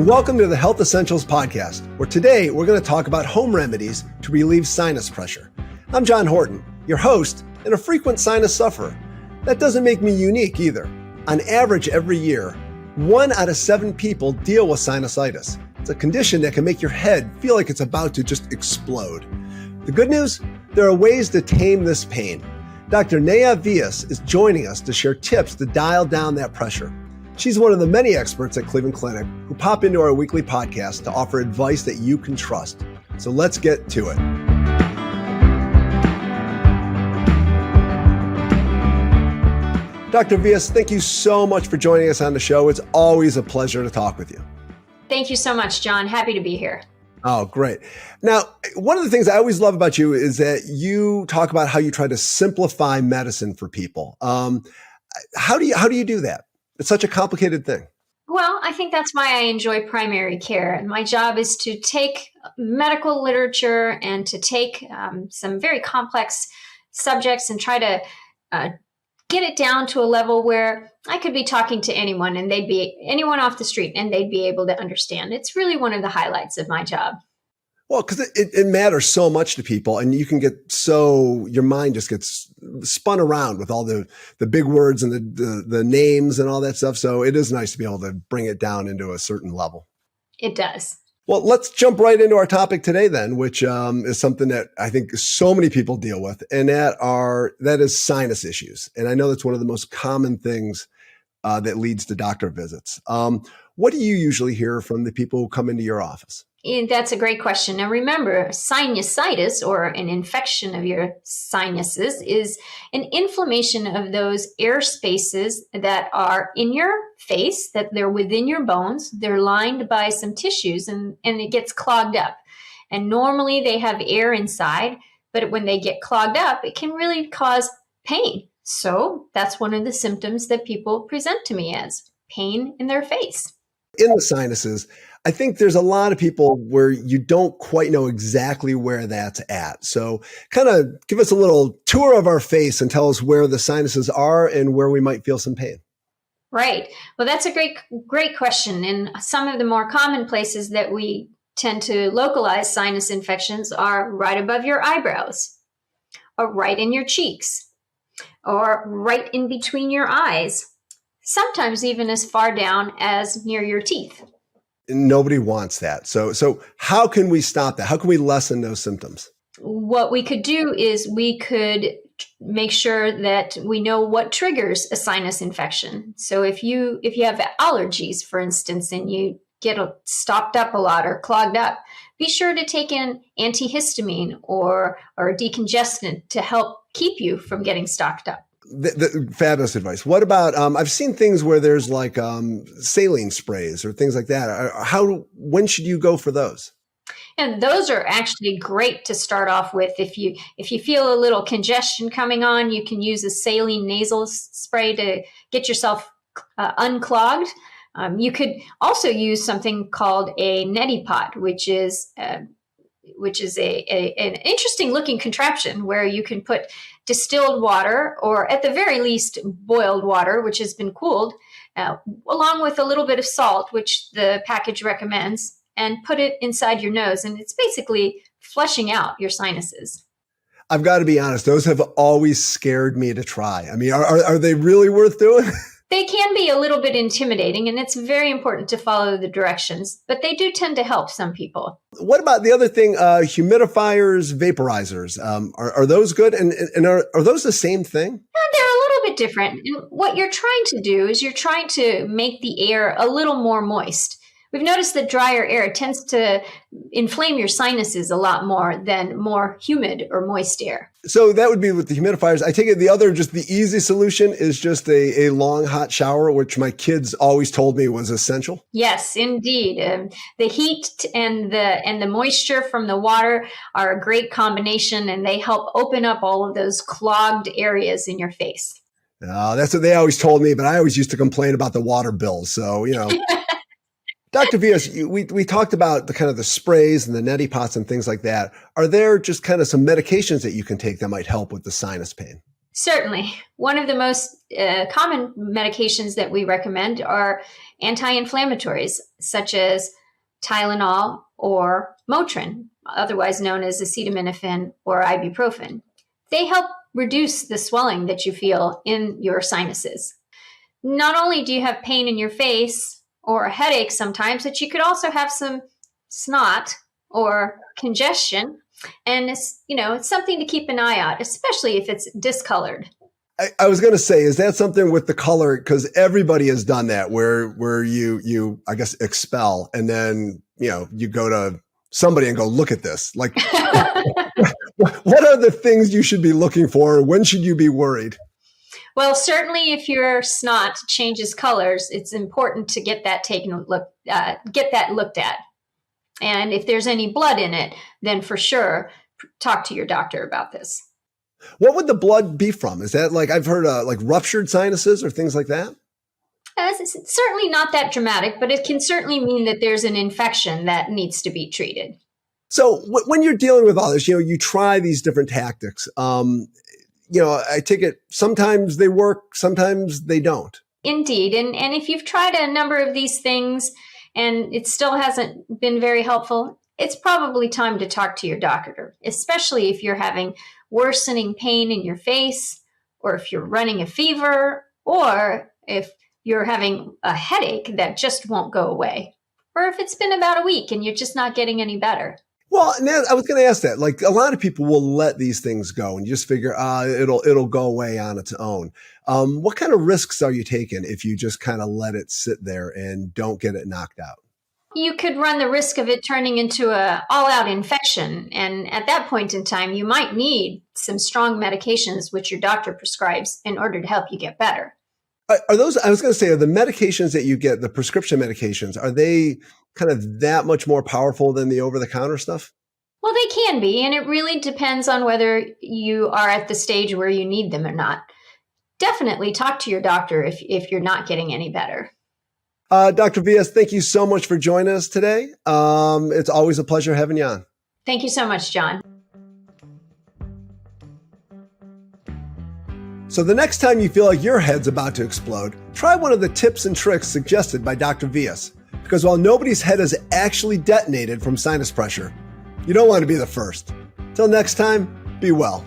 and welcome to the Health Essentials Podcast, where today we're going to talk about home remedies to relieve sinus pressure. I'm John Horton, your host and a frequent sinus sufferer. That doesn't make me unique either. On average, every year, 1 out of 7 people deal with sinusitis. It's a condition that can make your head feel like it's about to just explode. The good news? There are ways to tame this pain. Dr. Neha Vyas is joining us to share tips to dial down that pressure. She's one of the many experts at Cleveland Clinic who pop into our weekly podcast to offer advice that you can trust. So let's get to it. Dr. Vyas, thank you so much for joining us on the show. It's always a pleasure to talk with you. Thank you so much, John. Happy to be here. Oh, great. Now, one of the things I always love about you is that you talk about how you try to simplify medicine for people. How do you do that? It's such a complicated thing. Well, I think that's why I enjoy primary care. And my job is to take medical literature and to take some very complex subjects and try to get it down to a level where I could be talking to anyone and they'd be anyone off the street and they'd be able to understand. It's really one of the highlights of my job. Well, because it matters so much to people, and you can get your mind just gets spun around with all the big words and the names and all that stuff. So it is nice to be able to bring it down into a certain level. It does. Well, let's jump right into our topic today then, which is something that I think so many people deal with, and that is sinus issues. And I know that's one of the most common things that leads to doctor visits. What do you usually hear from the people who come into your office? That's a great question. Now remember, sinusitis, or an infection of your sinuses, is an inflammation of those air spaces that are in your face, that they're within your bones. They're lined by some tissues and it gets clogged up. And normally they have air inside, but when they get clogged up, it can really cause pain. So that's one of the symptoms that people present to me as pain in their face. In the sinuses, I think there's a lot of people where you don't quite know exactly where that's at. So kind of give us a little tour of our face and tell us where the sinuses are and where we might feel some pain. Right. Well, that's a great question. And some of the more common places that we tend to localize sinus infections are right above your eyebrows, or right in your cheeks, or right in between your eyes, sometimes even as far down as near your teeth. Nobody wants that. So how can we stop that? How can we lessen those symptoms? What we could do is we could make sure that we know what triggers a sinus infection. So if you have allergies, for instance, and you get stopped up a lot or clogged up, be sure to take in antihistamine or a decongestant to help keep you from getting stocked up. Fabulous advice. What about, I've seen things where there's like saline sprays or things like that. When should you go for those? And those are actually great to start off with. If you feel a little congestion coming on, you can use a saline nasal spray to get yourself unclogged. You could also use something called a neti pot, which is an interesting looking contraption where you can put distilled water, or at the very least boiled water, which has been cooled, along with a little bit of salt, which the package recommends, and put it inside your nose. And it's basically flushing out your sinuses. I've got to be honest, those have always scared me to try. I mean, are they really worth doing? They can be a little bit intimidating, and it's very important to follow the directions, but they do tend to help some people. What about the other thing, humidifiers, vaporizers? Are those good? And are those the same thing? They're a little bit different. And what you're trying to do is you're trying to make the air a little more moist. We've noticed that drier air tends to inflame your sinuses a lot more than more humid or moist air. So that would be with the humidifiers. I take it just the easy solution is just a long hot shower, which my kids always told me was essential. Yes, indeed. The heat and the moisture from the water are a great combination, and they help open up all of those clogged areas in your face. That's what they always told me, but I always used to complain about the water bills. So, Dr. Vyas, we talked about the kind of the sprays and the neti pots and things like that. Are there just kind of some medications that you can take that might help with the sinus pain? Certainly. One of the most common medications that we recommend are anti-inflammatories, such as Tylenol or Motrin, otherwise known as acetaminophen or ibuprofen. They help reduce the swelling that you feel in your sinuses. Not only do you have pain in your face or a headache sometimes, but you could also have some snot or congestion. And it's something to keep an eye out, especially if it's discolored. I was going to say, is that something with the color? Because everybody has done that where you, I guess, expel and then, you go to somebody and go, look at this. Like, what are the things you should be looking for? When should you be worried? Well, certainly if your snot changes colors, it's important to get that looked at. And if there's any blood in it, then for sure, talk to your doctor about this. What would the blood be from? Is that I've heard like ruptured sinuses or things like that? It's certainly not that dramatic, but it can certainly mean that there's an infection that needs to be treated. So when you're dealing with all this, you try these different tactics. I take it sometimes they work, sometimes they don't. Indeed. And if you've tried a number of these things and it still hasn't been very helpful, it's probably time to talk to your doctor, especially if you're having worsening pain in your face, or if you're running a fever, or if you're having a headache that just won't go away, or if it's been about a week and you're just not getting any better. Well, now I was going to ask that. Like, a lot of people will let these things go and you just figure, it'll go away on its own. What kind of risks are you taking if you just kind of let it sit there and don't get it knocked out? You could run the risk of it turning into an all-out infection. And at that point in time, you might need some strong medications, which your doctor prescribes in order to help you get better. Are those, I was going to say, are the medications that you get, the prescription medications, are they kind of that much more powerful than the over-the-counter stuff? Well, they can be, and it really depends on whether you are at the stage where you need them or not. Definitely talk to your doctor if you're not getting any better. Dr. Vyas, thank you so much for joining us today. It's always a pleasure having you on. Thank you so much, John. So the next time you feel like your head's about to explode, try one of the tips and tricks suggested by Dr. Vyas. Because while nobody's head has actually detonated from sinus pressure, you don't want to be the first. Till next time, be well.